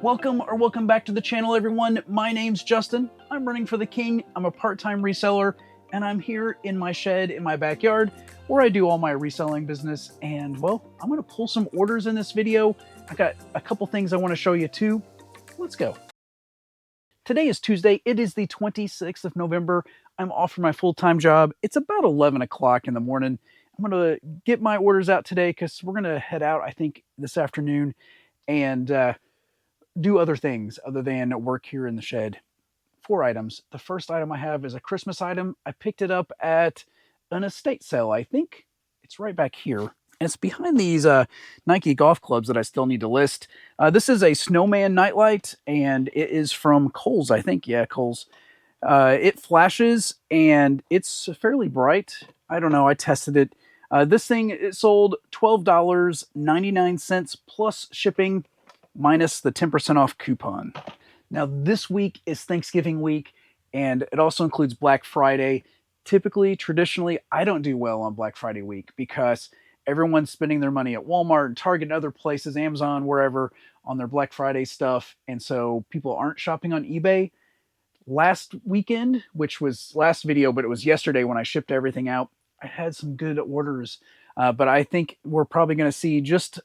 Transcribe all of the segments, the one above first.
Welcome back to the channel, everyone. My name's Justin. I'm running for the king. I'm a part-time reseller, and I'm here in my shed in my backyard where I do all my reselling business. And well, I'm going to pull some orders in this video. I got a couple things I want to show you too. Let's go. Today is Tuesday. It is the 26th of November. I'm off for my full-time job. It's about 11 o'clock in the morning. I'm going to get my orders out today because we're going to head out, I think, this afternoon and do other things other than work here in the shed. 4 items. The first item I have is a Christmas item. I picked it up at an estate sale. I think it's right back here. And it's behind these Nike golf clubs that I still need to list. This is a snowman nightlight, and it is from Kohl's, I think. Yeah, Kohl's. It flashes, and it's fairly bright. I don't know. I tested it. This thing, it sold $12.99 plus shipping, minus the 10% off coupon. Now, this week is Thanksgiving week, and it also includes Black Friday. Typically, traditionally, I don't do well on Black Friday week because everyone's spending their money at Walmart and Target and other places, Amazon, wherever, on their Black Friday stuff, and so people aren't shopping on eBay. Last weekend, which was last video, but it was yesterday when I shipped everything out, I had some good orders, but I think we're probably going to see just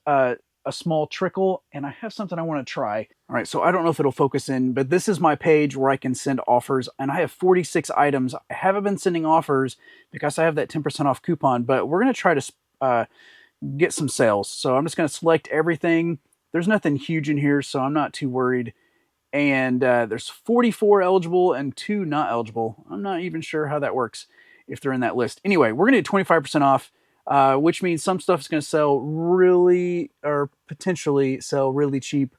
a small trickle, and I have something I want to try. All right, so I don't know if it'll focus in, but this is my page where I can send offers, and I have 46 items. I haven't been sending offers because I have that 10% off coupon, but we're going to try to get some sales. So I'm just going to select everything. There's nothing huge in here, so I'm not too worried. And there's 44 eligible and 2 not eligible. I'm not even sure how that works if they're in that list. Anyway, we're going to get 25% off. Which means some stuff is going to sell really, or potentially sell really cheap,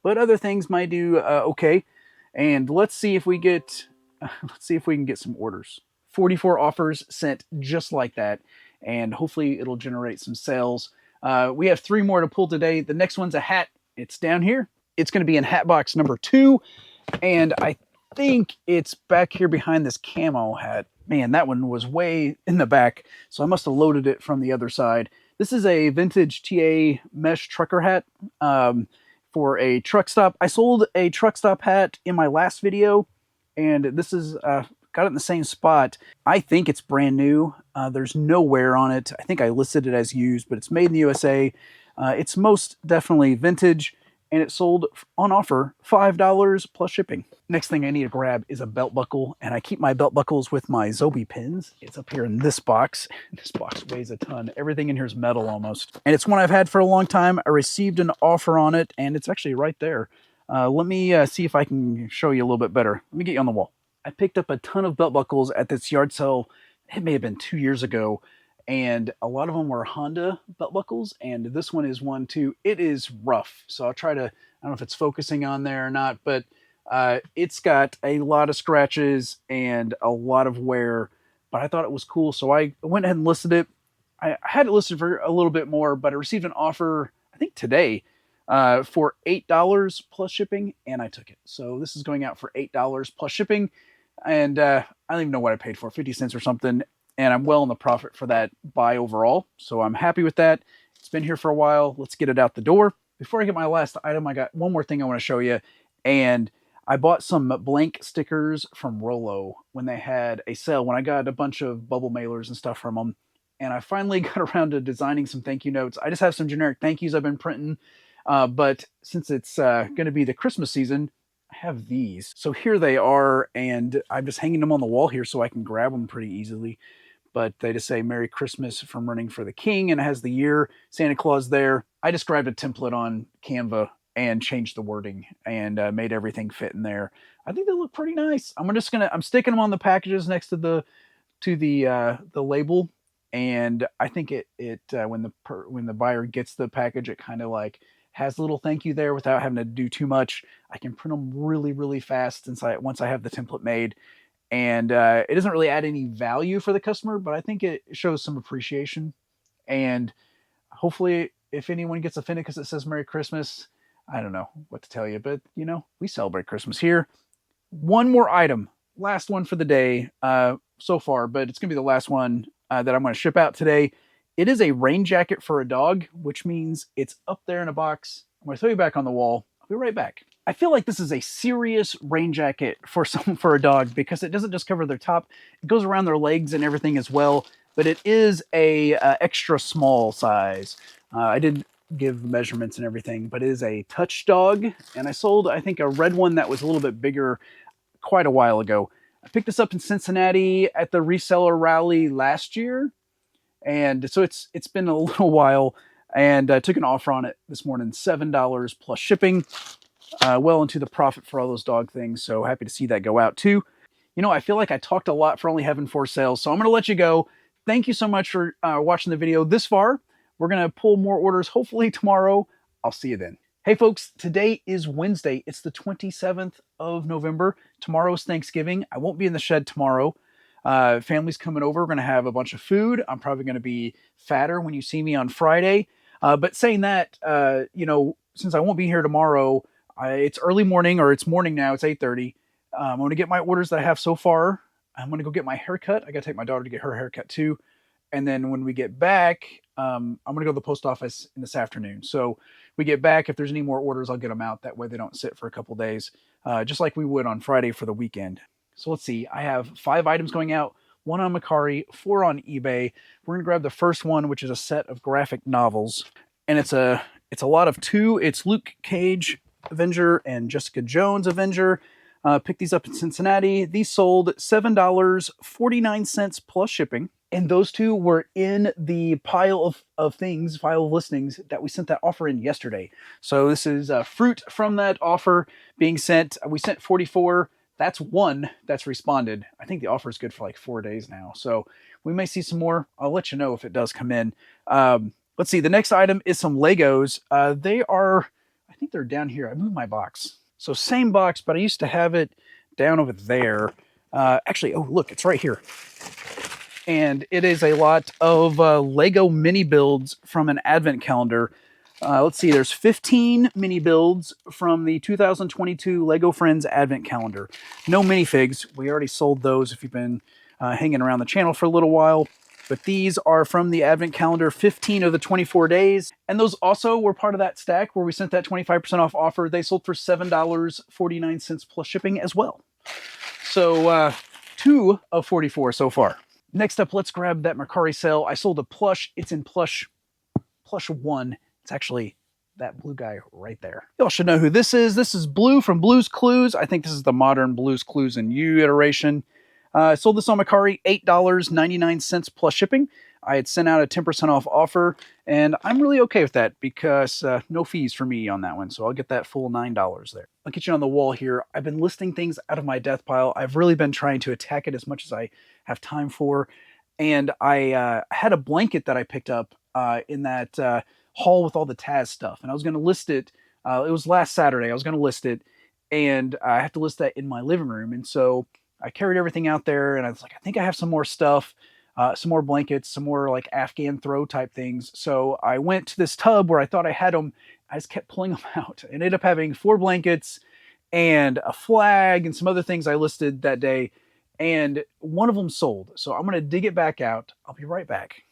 but other things might do okay. And let's see if we can get some orders. 44 offers sent just like that, and hopefully it'll generate some sales. We have 3 more to pull today. The next one's a hat. It's down here. It's going to be in hat box number 2, and I think it's back here behind this camo hat. Man, that one was way in the back, so I must have loaded it from the other side. This is a vintage TA mesh trucker hat for a truck stop. I sold a truck stop hat in my last video, and this is got it in the same spot. I think it's brand new. There's no wear on it. I think I listed it as used, but it's made in the USA. It's most definitely vintage, and it sold on offer $5 plus shipping. Next thing I need to grab is a belt buckle, and I keep my belt buckles with my Zobi pins. It's up here in this box. This box weighs a ton. Everything in here is metal almost. And it's one I've had for a long time. I received an offer on it, and it's actually right there. Let me see if I can show you a little bit better. Let me get you on the wall. I picked up a ton of belt buckles at this yard sale. It may have been 2 years ago, and a lot of them were Honda belt buckles, and this one is one too. It is rough, so I'll try to, I don't know if it's focusing on there or not, but it's got a lot of scratches and a lot of wear, but I thought it was cool, so I went ahead and listed it. I had it listed for a little bit more, but I received an offer, I think today, for $8 plus shipping, and I took it. So this is going out for $8 plus shipping, and I don't even know what I paid for, 50 cents or something, and I'm well in the profit for that buy overall, so I'm happy with that. It's been here for a while. Let's get it out the door. Before I get my last item, I got one more thing I want to show you, and I bought some blank stickers from Rollo when they had a sale, when I got a bunch of bubble mailers and stuff from them, and I finally got around to designing some thank you notes. I just have some generic thank yous I've been printing, but since it's going to be the Christmas season, I have these. So here they are, and I'm just hanging them on the wall here so I can grab them pretty easily. But they just say Merry Christmas from Running for the King, and it has the year, Santa Claus there. I just grabbed a template on Canva and changed the wording and made everything fit in there. I think they look pretty nice. I'm sticking them on the packages next to the label, and I think when the buyer gets the package, it kind of like has a little thank you there without having to do too much. I can print them really, really fast once I have the template made. And it doesn't really add any value for the customer, but I think it shows some appreciation. And hopefully, if anyone gets offended because it says Merry Christmas, I don't know what to tell you, but you know, we celebrate Christmas here. One more item, last one for the day so far, but it's gonna be the last one that I'm gonna ship out today. It is a rain jacket for a dog, which means it's up there in a box. I'm gonna throw you back on the wall. I'll be right back. I feel like this is a serious rain jacket for a dog, because it doesn't just cover their top, it goes around their legs and everything as well. But it is a extra small size. I did give measurements and everything, but it is a touch dog, and I sold, I think, a red one that was a little bit bigger quite a while ago. I picked this up in Cincinnati at the reseller rally last year, and so it's been a little while. And I took an offer on it this morning, $7 plus shipping. Well into the profit for all those dog things. So happy to see that go out too. You know, I feel like I talked a lot for only having 4 sales, so I'm going to let you go. Thank you so much for watching the video this far. We're going to pull more orders hopefully tomorrow. I'll see you then. Hey folks, today is Wednesday. It's the 27th of November. Tomorrow's Thanksgiving. I won't be in the shed tomorrow. Family's coming over. We're going to have a bunch of food. I'm probably going to be fatter when you see me on Friday. But saying that, you know, since I won't be here tomorrow, it's early morning, or it's morning now. It's 8:30. I'm going to get my orders that I have so far. I'm going to go get my haircut. I got to take my daughter to get her haircut too. And then when we get back, I'm going to go to the post office in this afternoon. So we get back, if there's any more orders, I'll get them out. That way they don't sit for a couple days, just like we would on Friday for the weekend. So let's see. I have 5 items going out, 1 on Mercari, 4 on eBay. We're going to grab the first one, which is a set of graphic novels. And it's a lot of 2. It's Luke Cage Avenger and Jessica Jones Avenger. Picked these up in Cincinnati. These sold $7.49 plus shipping. And those 2 were in the pile of listings that we sent that offer in yesterday. So this is fruit from that offer being sent. We sent 44. That's 1 that's responded. I think the offer is good for like 4 days now. So we may see some more. I'll let you know if it does come in. Let's see. The next item is some Legos. They are, I think they're down here. I moved my box. So same box, but I used to have it down over there. Actually, oh, look, it's right here. And it is a lot of Lego mini builds from an advent calendar. Let's see, there's 15 mini builds from the 2022 Lego Friends Advent Calendar. No minifigs. We already sold those if you've been hanging around the channel for a little while. But these are from the Advent Calendar, 15 of the 24 days. And those also were part of that stack where we sent that 25% off offer. They sold for $7.49 plus shipping as well. So 2 of 44 so far. Next up, let's grab that Mercari sale. I sold a plush. It's in plush 1. It's actually that blue guy right there. Y'all should know who this is. This is Blue from Blue's Clues. I think this is the modern Blue's Clues and You iteration. I sold this on Mercari, $8.99 plus shipping. I had sent out a 10% off offer, and I'm really okay with that because no fees for me on that one, so I'll get that full $9 there. I'll get you on the wall here. I've been listing things out of my death pile. I've really been trying to attack it as much as I have time for, and I had a blanket that I picked up in that haul with all the Taz stuff, and I was going to list it. It was last Saturday. I was going to list it, and I have to list that in my living room, and so I carried everything out there, and I was like, I think I have some more stuff, some more blankets, some more like Afghan throw type things. So I went to this tub where I thought I had them. I just kept pulling them out and ended up having 4 blankets and a flag and some other things I listed that day. And one of them sold. So I'm going to dig it back out. I'll be right back.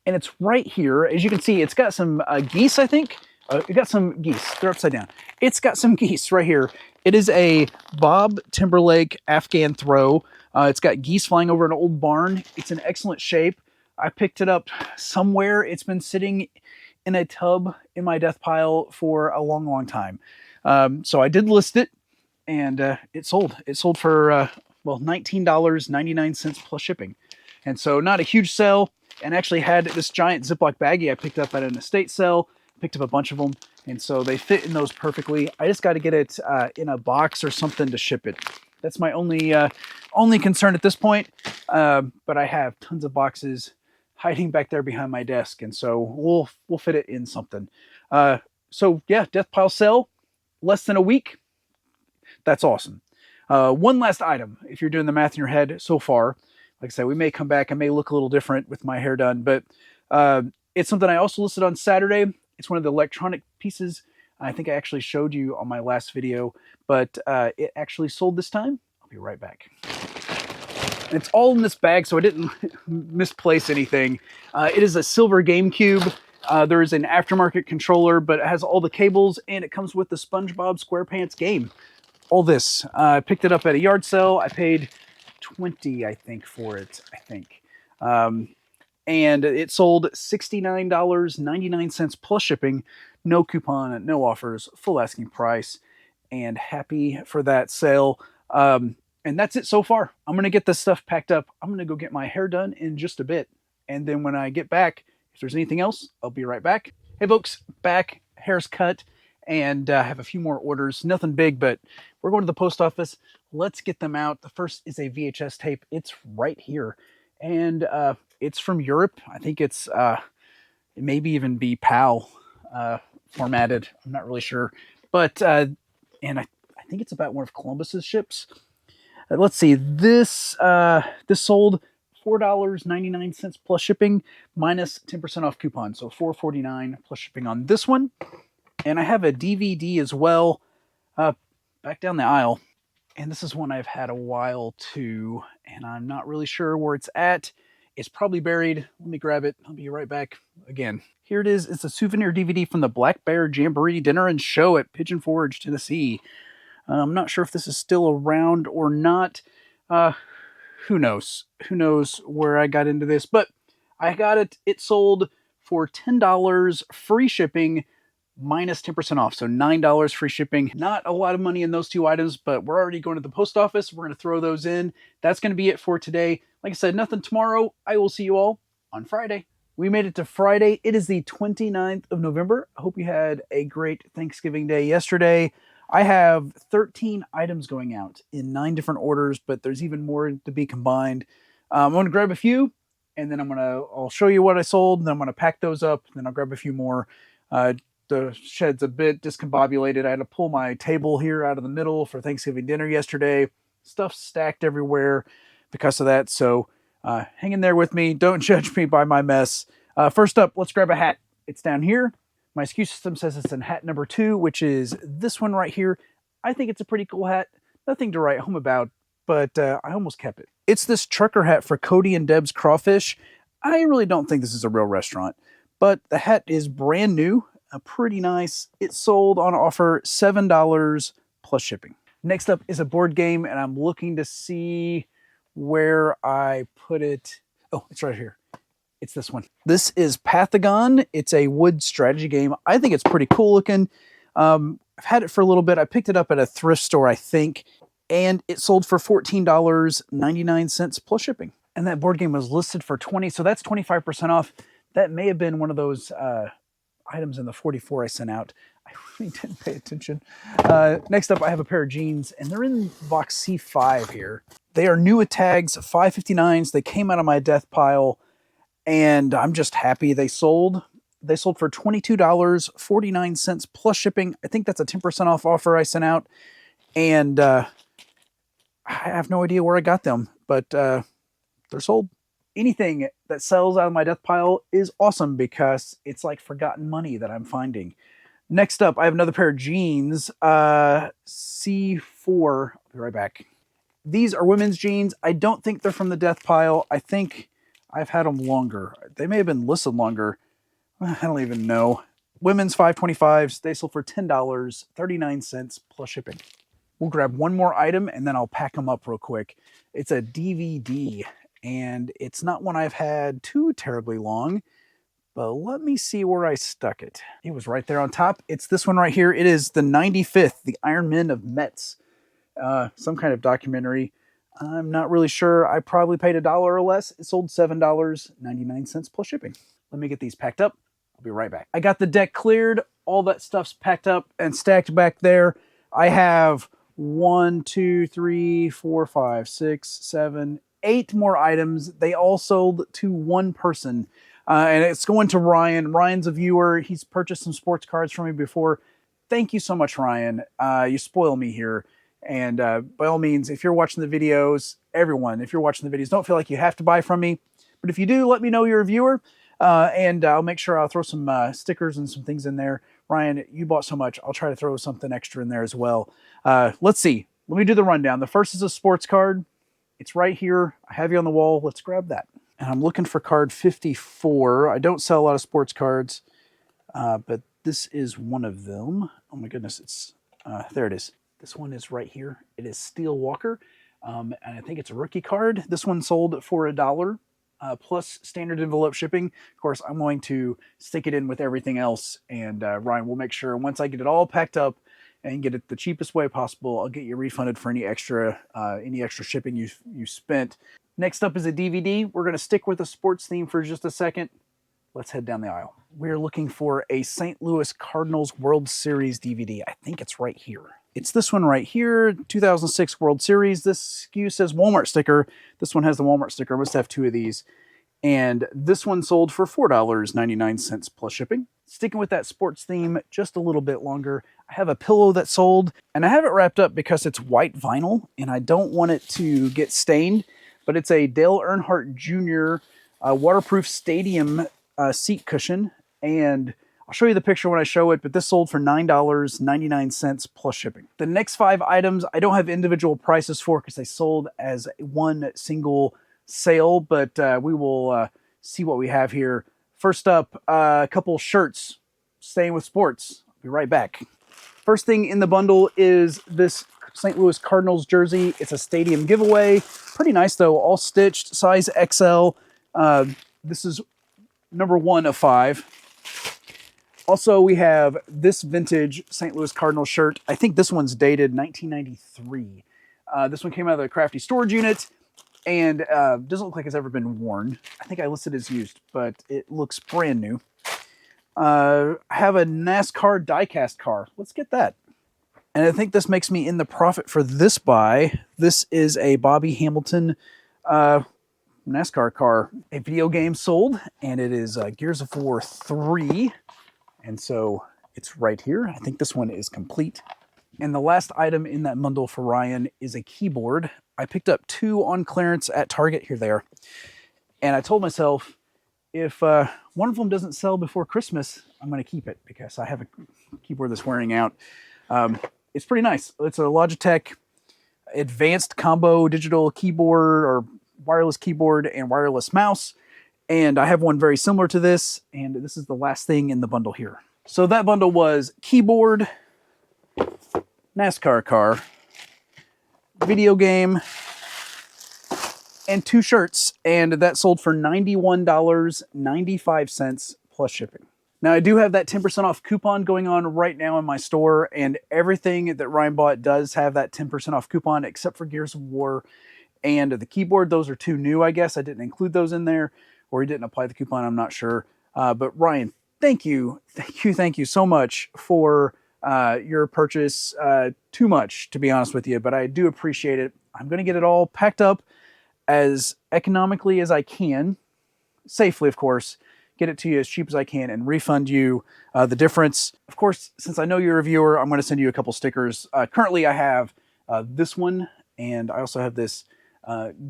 And it's right here. As you can see, it's got some geese, I think. It got some geese. They're upside down. It's got some geese right here. It is a Bob Timberlake Afghan throw. It's got geese flying over an old barn. It's in excellent shape. I picked it up somewhere. It's been sitting in a tub in my death pile for a long, long time. So I did list it, and it sold. It sold for, well, $19.99 plus shipping. And so not a huge sale, and actually had this giant Ziploc baggie I picked up at an estate sale. Picked up a bunch of them, and so they fit in those perfectly. I just got to get it in a box or something to ship it. That's my only concern at this point. But I have tons of boxes hiding back there behind my desk, and so we'll fit it in something. So yeah, death pile sale, less than a week. That's awesome. One last item, if you're doing the math in your head so far. Like I said, we may come back. I may look a little different with my hair done, but it's something I also listed on Saturday. It's one of the electronic pieces. I think I actually showed you on my last video, but it actually sold this time. I'll be right back. And it's all in this bag, so I didn't misplace anything. It is a silver GameCube. There is an aftermarket controller, but it has all the cables, and it comes with the SpongeBob SquarePants game. All this. I picked it up at a yard sale. I paid $20, I think, for it. I think. And it sold $69.99 plus shipping, no coupon, no offers, full asking price, and happy for that sale. And that's it so far. I'm going to get this stuff packed up. I'm going to go get my hair done in just a bit. And then when I get back, if there's anything else, I'll be right back. Hey, folks, back, hair's cut, and I have a few more orders. Nothing big, but we're going to the post office. Let's get them out. The first is a VHS tape. It's right here. And it's from Europe. I think it's, it maybe even be PAL formatted. I'm not really sure. But, and I think it's about one of Columbus's ships. Let's see. This sold $4.99 plus shipping minus 10% off coupon. So $4.49 plus shipping on this one. And I have a DVD as well back down the aisle. And this is one I've had a while too. And I'm not really sure where it's at. It's probably buried. Let me grab it. I'll be right back again. Here it is. It's a souvenir DVD from the Black Bear Jamboree Dinner and Show at Pigeon Forge, Tennessee. I'm not sure if this is still around or not. Who knows? Who knows where I got into this? But I got it. It sold for $10 free shipping minus 10% off. So $9 free shipping. Not a lot of money in those two items, but we're already going to the post office. We're going to throw those in. That's going to be it for today. Like I said, nothing tomorrow. I will see you all on Friday. We made it to Friday. It is the 29th of November. I hope you had a great Thanksgiving day yesterday. I have 13 items going out in 9 different orders, but there's even more to be combined. I'm going to grab a few, and then I'll show you what I sold, and then I'm going to pack those up, and then I'll grab a few more. The shed's a bit discombobulated. I had to pull my table here out of the middle for Thanksgiving dinner yesterday. Stuff stacked everywhere because of that, so hang in there with me. Don't judge me by my mess. First up, let's grab a hat. It's down here. My SKU system says it's in hat number 2, which is this one right here. I think it's a pretty cool hat. Nothing to write home about, but I almost kept it. It's this trucker hat for Cody and Deb's Crawfish. I really don't think this is a real restaurant, but the hat is brand new, pretty nice. It sold on offer $7 plus shipping. Next up is a board game, and I'm looking to see where I put it. Oh, it's right here. It's this one. This is Pathagon. It's a wood strategy game. I think it's pretty cool looking. I've had it for a little bit. I picked it up at a thrift store, I think, and it sold for $14.99 plus shipping. And that board game was listed for $20, so that's 25% off. That may have been one of those items in the 44 I sent out. I really didn't pay attention. Next up, I have a pair of jeans, and they're in box C5 here. They are new at tags, 559s. They came out of my death pile. And I'm just happy they sold. They sold for $22.49 plus shipping. I think that's a 10% off offer I sent out. And I have no idea where I got them, but they're sold. Anything that sells out of my death pile is awesome because it's like forgotten money that I'm finding. Next up, I have another pair of jeans, C4. I'll be right back. These are women's jeans. I don't think they're from the death pile. I think I've had them longer. They may have been listed longer. I don't even know. Women's 525s. They sold for $10.39 plus shipping. We'll grab one more item and then I'll pack them up real quick. It's a DVD and it's not one I've had too terribly long, but let me see where I stuck it. It was right there on top. It's this one right here. It is the 95th, the Iron Men of Metz. Some kind of documentary. I'm not really sure. I probably paid $1 or less. It sold $7.99 plus shipping. Let me get these packed up. I'll be right back. I got the deck cleared. All that stuff's packed up and stacked back there. I have 1, 2, 3, 4, 5, 6, 7, 8 more items. They all sold to one person. And it's going to Ryan. Ryan's a viewer. He's purchased some sports cards from me before. Thank you so much, Ryan. You spoil me here. And by all means, if you're watching the videos, everyone, if you're watching the videos, don't feel like you have to buy from me. But if you do, let me know you're a viewer. And I'll make sure I'll throw some stickers and some things in there. Ryan, you bought so much. I'll try to throw something extra in there as well. Let's see. Let me do the rundown. The first is a sports card. It's right here. I have you on the wall. Let's grab that. And I'm looking for card 54. I don't sell a lot of sports cards. but this is one of them. Oh my goodness, it's there it is. This one is right here. It is Steel Walker, and I think it's a rookie card. This one sold for $1 plus standard envelope shipping. Of course, I'm going to stick it in with everything else, and Ryan will make sure once I get it all packed up and get it the cheapest way possible, I'll get you refunded for any extra shipping you spent. Next up is a DVD. We're going to stick with the sports theme for just a second. Let's head down the aisle. We're looking for a St. Louis Cardinals World Series DVD. I think it's right here. It's this one right here, 2006 World Series. This SKU says Walmart sticker. This one has the Walmart sticker. I must have two of these. And this one sold for $4.99 plus shipping. Sticking with that sports theme just a little bit longer, I have a pillow that sold, and I have it wrapped up because it's white vinyl, and I don't want it to get stained, but it's a Dale Earnhardt Jr. Waterproof stadium seat cushion, and I'll show you the picture when I show it, but this sold for $9.99 plus shipping. The next 5 items, I don't have individual prices for because they sold as one single sale, but we will see what we have here. First up, a couple shirts, staying with sports. I'll be right back. First thing in the bundle is this St. Louis Cardinals jersey. It's a stadium giveaway. Pretty nice though, all stitched, size XL. This is number 1 of 5. Also, we have this vintage St. Louis Cardinals shirt. I think this one's dated 1993. This one came out of the Crafty storage unit and doesn't look like it's ever been worn. I think I listed it as used, but it looks brand new. I have a NASCAR diecast car. Let's get that. And I think this makes me in the profit for this buy. This is a Bobby Hamilton NASCAR car. A video game sold, and it is Gears of War 3. And so it's right here. I think this one is complete. And the last item in that bundle for Ryan is a keyboard. I picked up 2 on clearance at Target. Here they are. And I told myself, if one of them doesn't sell before Christmas, I'm going to keep it because I have a keyboard that's wearing out. It's pretty nice. It's a Logitech advanced combo digital keyboard or wireless keyboard and wireless mouse. And I have one very similar to this, and this is the last thing in the bundle here. So that bundle was keyboard, NASCAR car, video game, and 2 shirts, and that sold for $91.95 plus shipping. Now, I do have that 10% off coupon going on right now in my store, and everything that Ryan bought does have that 10% off coupon except for Gears of War and the keyboard. Those are 2 new, I guess. I didn't include those in there, or he didn't apply the coupon. I'm not sure. But Ryan, thank you so much for your purchase. Too much, to be honest with you, but I do appreciate it. I'm going to get it all packed up as economically as I can, safely, of course, get it to you as cheap as I can and refund you the difference. Of course, since I know you're a viewer, I'm going to send you a couple stickers. Currently, I have this one, and I also have this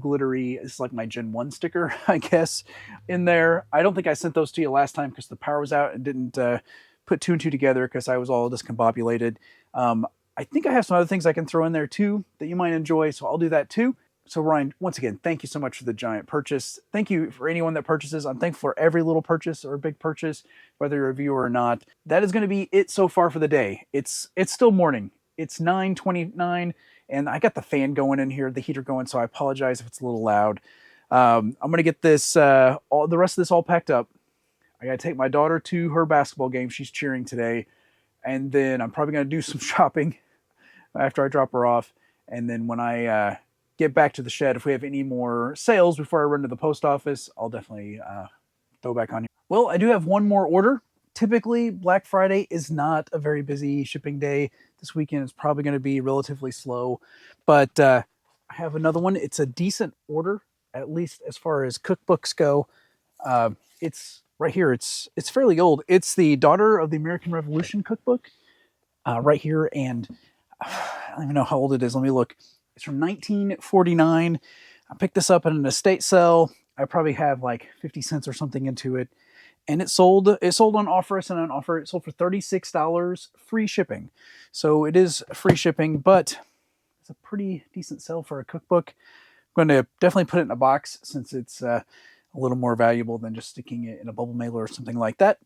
glittery, it's like my Gen 1 sticker, I guess, in there. I don't think I sent those to you last time because the power was out and didn't put 2 and 2 together because I was all discombobulated. I think I have some other things I can throw in there too that you might enjoy, so I'll do that too. So Ryan, once again, thank you so much for the giant purchase. Thank you for anyone that purchases. I'm thankful for every little purchase or big purchase, whether you're a viewer or not. That is going to be it so far for the day. It's still morning. It's 9:29, and I got the fan going in here, the heater going, so I apologize if it's a little loud. I'm going to get this, the rest of this all packed up. I got to take my daughter to her basketball game. She's cheering today. And then I'm probably going to do some shopping after I drop her off. And then when I get back to the shed, if we have any more sales before I run to the post office, I'll definitely throw back on you. Well, I do have one more order. Typically, Black Friday is not a very busy shipping day. This weekend is probably going to be relatively slow. But I have another one. It's a decent order, at least as far as cookbooks go. It's right here. It's fairly old. It's the Daughter of the American Revolution cookbook right here. And I don't even know how old it is. Let me look. It's from 1949. I picked this up at an estate sale. I probably have like 50 cents or something into it. And it sold on offer. It's on offer. It sold for $36, free shipping. So it is free shipping, but it's a pretty decent sell for a cookbook. I'm going to definitely put it in a box since it's a little more valuable than just sticking it in a bubble mailer or something like that.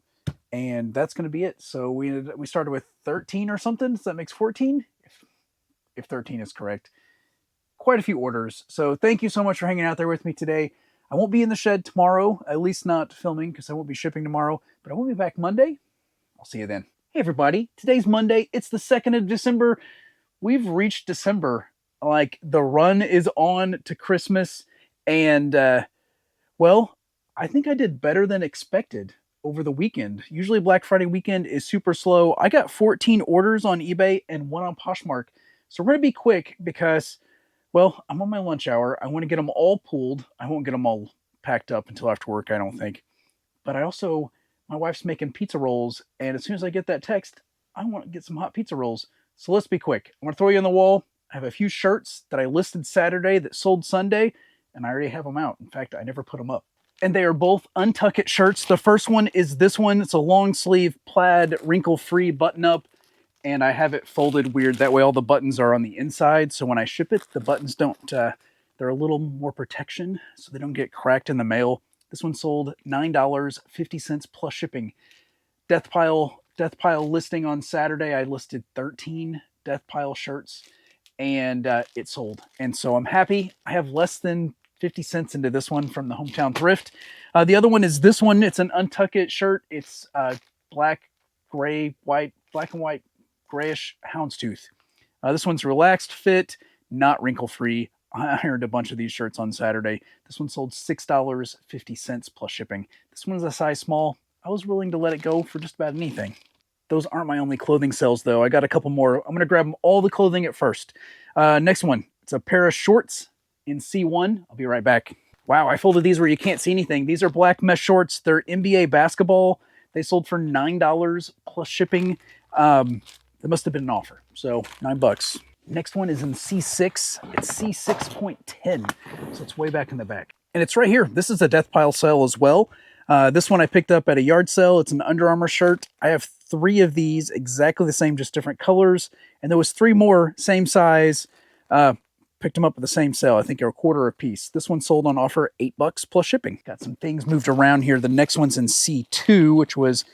and that's going to be it. So we started with 13 or something. So that makes 14, if 13 is correct. Quite a few orders. So thank you so much for hanging out there with me today. I won't be in the shed tomorrow, at least not filming, because I won't be shipping tomorrow, but I will be back Monday. I'll see you then. Hey everybody, today's Monday. It's the 2nd of December. We've reached December. Like, the run is on to Christmas, and well, I think I did better than expected over the weekend. Usually Black Friday weekend is super slow. I got 14 orders on eBay and one on Poshmark. So we're going to be quick because, well, I'm on my lunch hour. I want to get them all pulled. I won't get them all packed up until after work, I don't think. But my wife's making pizza rolls, and as soon as I get that text, I want to get some hot pizza rolls. So let's be quick. I'm going to throw you on the wall. I have a few shirts that I listed Saturday that sold Sunday, and I already have them out. In fact, I never put them up. And they are both Untuck It shirts. The first one is this one. It's a long sleeve plaid wrinkle-free button-up, and I have it folded weird. That way all the buttons are on the inside, so when I ship it, the buttons don't, they're a little more protection, so they don't get cracked in the mail. This one sold $9.50 plus shipping. Death Pile listing on Saturday. I listed 13 Death Pile shirts, and it sold. And so I'm happy. I have less than 50 cents into this one from the Hometown Thrift. The other one is this one. It's an Untuck It shirt. It's black, gray, white, black and white, grayish houndstooth. This one's relaxed fit, not wrinkle free. I ironed a bunch of these shirts on Saturday. This one sold $6.50 plus shipping. This one's a size small. I was willing to let it go for just about anything. Those aren't my only clothing sales, though. I got a couple more. I'm going to grab all the clothing at first. Next one. It's a pair of shorts in C1. I'll be right back. Wow, I folded these where you can't see anything. These are black mesh shorts. They're NBA basketball. They sold for $9 plus shipping. That must have been an offer. So $9. Next one is in C6. It's C6.10. So it's way back in the back. And it's right here. This is a Death Pile sale as well. This one I picked up at a yard sale. It's an Under Armour shirt. I have 3 of these, exactly the same, just different colors. And there was 3 more, same size. Picked them up at the same sale. I think they're a quarter a piece. This one sold on offer $8 plus shipping. Got some things moved around here. The next one's in C2, which was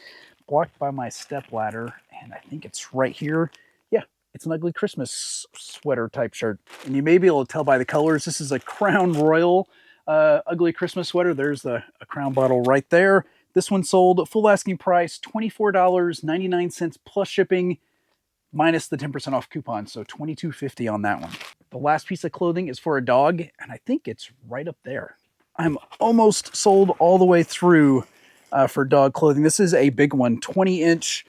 blocked by my step ladder. And I think it's right here. Yeah, it's an ugly Christmas sweater type shirt. And you may be able to tell by the colors. This is a Crown Royal ugly Christmas sweater. There's a Crown bottle right there. This one sold full asking price, $24.99 plus shipping, minus the 10% off coupon. So $22.50 on that one. The last piece of clothing is for a dog, and I think it's right up there. I'm almost sold all the way through for dog clothing. This is a big one, 20-inch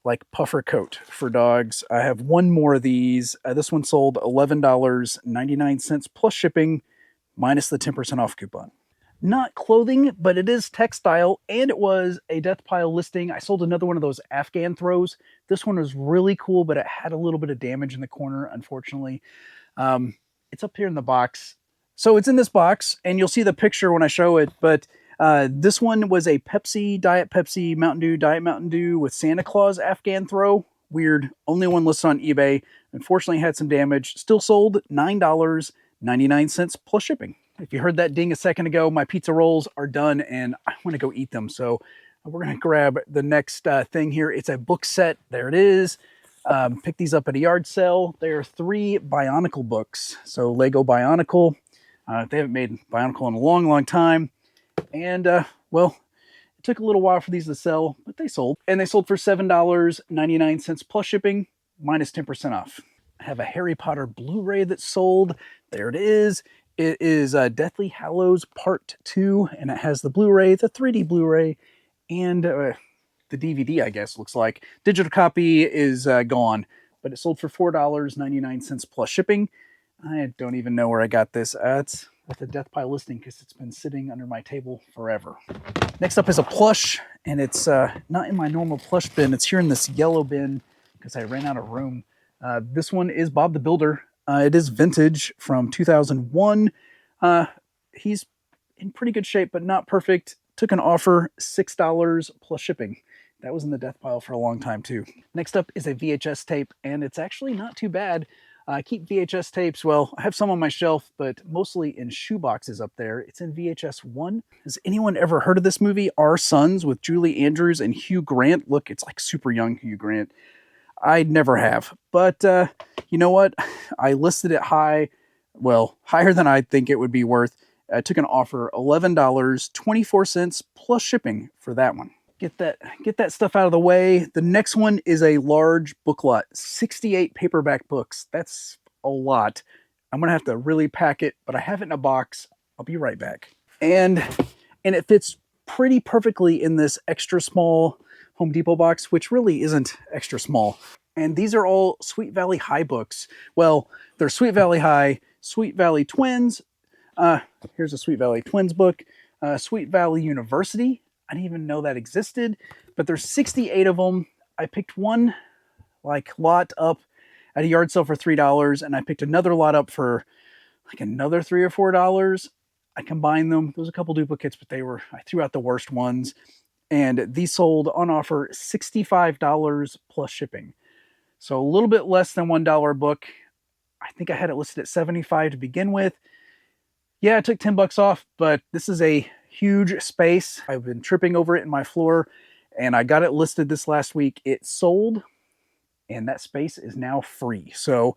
like puffer coat for dogs. I have one more of these. This one sold $11.99 plus shipping, minus the 10% off coupon. Not clothing, but it is textile, and it was a Death Pile listing. I sold another one of those Afghan throws. This one was really cool, but it had a little bit of damage in the corner, unfortunately. It's up here in the box. So it's in this box, and you'll see the picture when I show it, but this one was a Diet Pepsi, Diet Mountain Dew with Santa Claus Afghan throw. Weird. Only one listed on eBay. Unfortunately, had some damage. Still sold $9.99 plus shipping. If you heard that ding a second ago, my pizza rolls are done and I want to go eat them. So we're going to grab the next thing here. It's a book set. There it is. Pick these up at a yard sale. There are 3 Bionicle books. So Lego Bionicle. They haven't made Bionicle in a long, long time. And, well, it took a little while for these to sell, but they sold. And they sold for $7.99 plus shipping, minus 10% off. I have a Harry Potter Blu-ray that sold. There it is. It is Deathly Hallows Part 2, and it has the Blu-ray, the 3D Blu-ray, and the DVD, I guess, looks like. Digital copy is gone, but it sold for $4.99 plus shipping. I don't even know where I got this. It's at the Death Pile listing because it's been sitting under my table forever. Next up is a plush, and it's not in my normal plush bin. It's here in this yellow bin because I ran out of room. This one is Bob the Builder. It is vintage from 2001. He's in pretty good shape, but not perfect. Took an offer, $6 plus shipping. That was in the Death Pile for a long time, too. Next up is a VHS tape, and it's actually not too bad. I keep VHS tapes. Well, I have some on my shelf, but mostly in shoe boxes up there. It's in VHS 1. Has anyone ever heard of this movie, Our Sons, with Julie Andrews and Hugh Grant? Look, it's like super young Hugh Grant. I never have. But you know what? I listed it high, well, higher than I think it would be worth. I took an offer, $11.24 plus shipping for that one. Get that stuff out of the way. The next one is a large book lot, 68 paperback books. That's a lot. I'm gonna have to really pack it, but I have it in a box. I'll be right back. And it fits pretty perfectly in this extra small Home Depot box, which really isn't extra small. And these are all Sweet Valley High books. Well, they're Sweet Valley High, Sweet Valley Twins. Here's a Sweet Valley Twins book. Sweet Valley University. I didn't even know that existed, but there's 68 of them. I picked one like lot up at a yard sale for $3, and I picked another lot up for like another $3 or $4. I combined them. There was a couple duplicates, but I threw out the worst ones. And these sold on offer $65 plus shipping. So a little bit less than $1 a book. I think I had it listed at $75 to begin with. Yeah, I took $10 off, but this is a huge space. I've been tripping over it in my floor, and I got it listed this last week. It sold, and that space is now free. So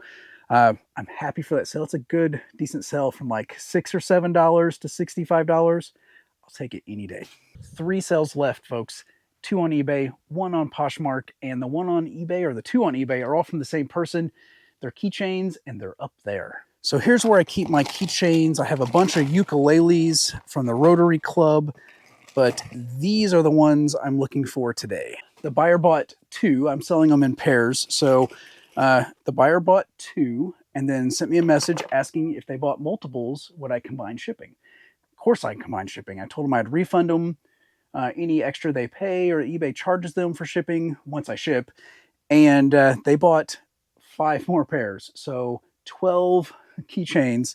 I'm happy for that sale. It's a good, decent sale from like $6 or $7 to $65. I'll take it any day. 3 sales left, folks. 2 on eBay, 1 on Poshmark, and the 1 on eBay or the 2 on eBay are all from the same person. They're keychains, and they're up there. So here's where I keep my keychains. I have a bunch of ukuleles from the Rotary Club, but these are the ones I'm looking for today. The buyer bought 2. I'm selling them in pairs. So the buyer bought 2 and then sent me a message asking if they bought multiples, would I combine shipping? Of course I can combine shipping. I told them I'd refund them any extra they pay or eBay charges them for shipping once I ship. And they bought 5 more pairs. So 12 keychains.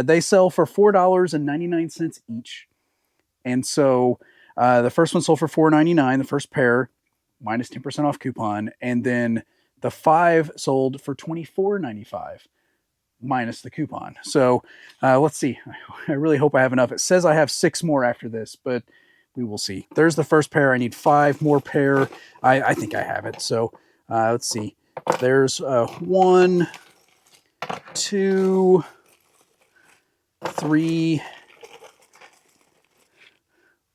They sell for $4.99 each. And so the first one sold for $4.99, the first pair, minus 10% off coupon. And then the 5 sold for $24.95, minus the coupon. So let's see. I really hope I have enough. It says I have 6 more after this, but we will see. There's the first pair. I need 5 more pair. I think I have it. So let's see. There's 1, 2, 3,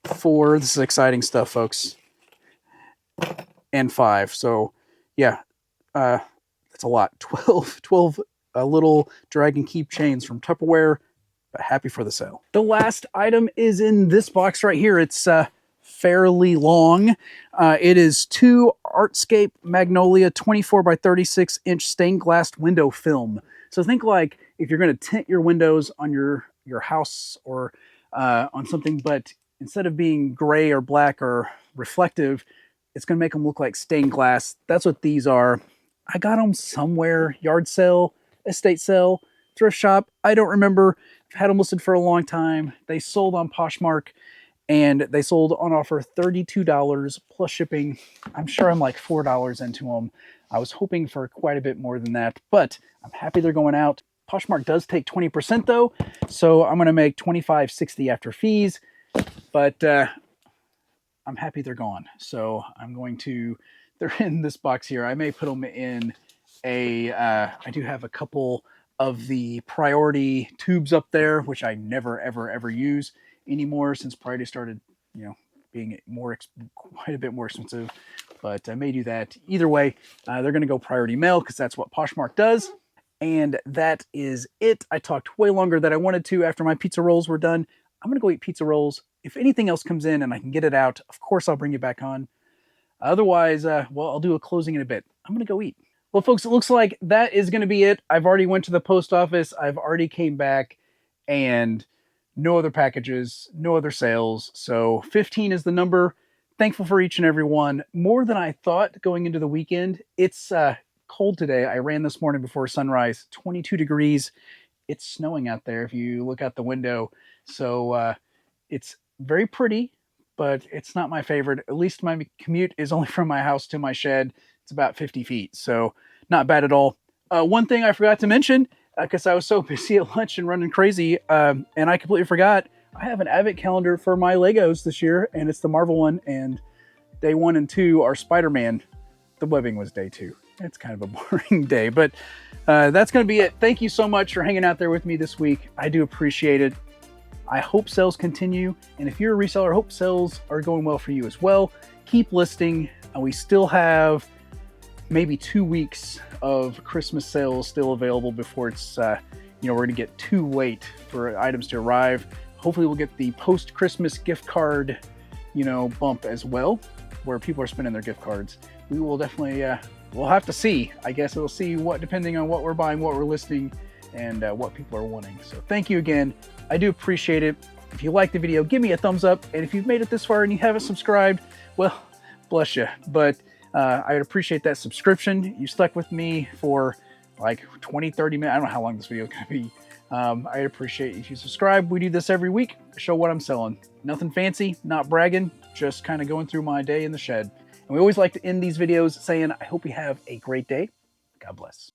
4. This is exciting stuff, folks. And 5. So yeah, that's a lot. 12 little Dragon Keep chains from Tupperware. But happy for the sale. The last item is in this box right here. It's fairly long. It is 2 Artscape Magnolia 24 by 36 inch stained glass window film. So think like if you're going to tint your windows on your house or on something, but instead of being gray or black or reflective, it's going to make them look like stained glass. That's what these are. I got them somewhere, yard sale, estate sale, thrift shop. I don't remember. I've had them listed for a long time. They sold on Poshmark, and they sold on offer $32 plus shipping. I'm sure I'm like $4 into them. I was hoping for quite a bit more than that, but I'm happy they're going out. Poshmark does take 20% though, so I'm going to make $25.60 after fees, but I'm happy they're gone. So they're in this box here. I may put them in I do have a couple of the priority tubes up there, which I never, ever, ever use anymore since priority started, being quite a bit more expensive, but I may do that. Either way, they're going to go priority mail because that's what Poshmark does. And that is it. I talked way longer than I wanted to after my pizza rolls were done. I'm going to go eat pizza rolls. If anything else comes in and I can get it out, of course I'll bring you back on. Otherwise, I'll do a closing in a bit. I'm going to go eat. Well, folks, it looks like that is going to be it. I've already went to the post office. I've already came back, and no other packages, no other sales. So 15 is the number. Thankful for each and every one. More than I thought going into the weekend. It's cold today. I ran this morning before sunrise, 22 degrees. It's snowing out there if you look out the window. So it's very pretty, but it's not my favorite. At least my commute is only from my house to my shed. It's about 50 feet, so not bad at all. One thing I forgot to mention, because I was so busy at lunch and running crazy, and I completely forgot, I have an advent calendar for my Legos this year, and it's the Marvel one, and day 1 and 2 are Spider-Man. The webbing was day 2. It's kind of a boring day, but that's going to be it. Thank you so much for hanging out there with me this week. I do appreciate it. I hope sales continue, and if you're a reseller, I hope sales are going well for you as well. Keep listing. We still have maybe 2 weeks of Christmas sales still available before it's, we're going to get too late for items to arrive. Hopefully we'll get the post-Christmas gift card, bump as well, where people are spending their gift cards. We will definitely, we'll have to see. I guess we'll see depending on what we're buying, what we're listing, and what people are wanting. So thank you again. I do appreciate it. If you liked the video, give me a thumbs up. And if you've made it this far and you haven't subscribed, well, bless you. But I'd appreciate that subscription. You stuck with me for like 20, 30 minutes. I don't know how long this video is going to be. I'd appreciate if you subscribe. We do this every week. I show what I'm selling. Nothing fancy, not bragging, just kind of going through my day in the shed. And we always like to end these videos saying, I hope you have a great day. God bless.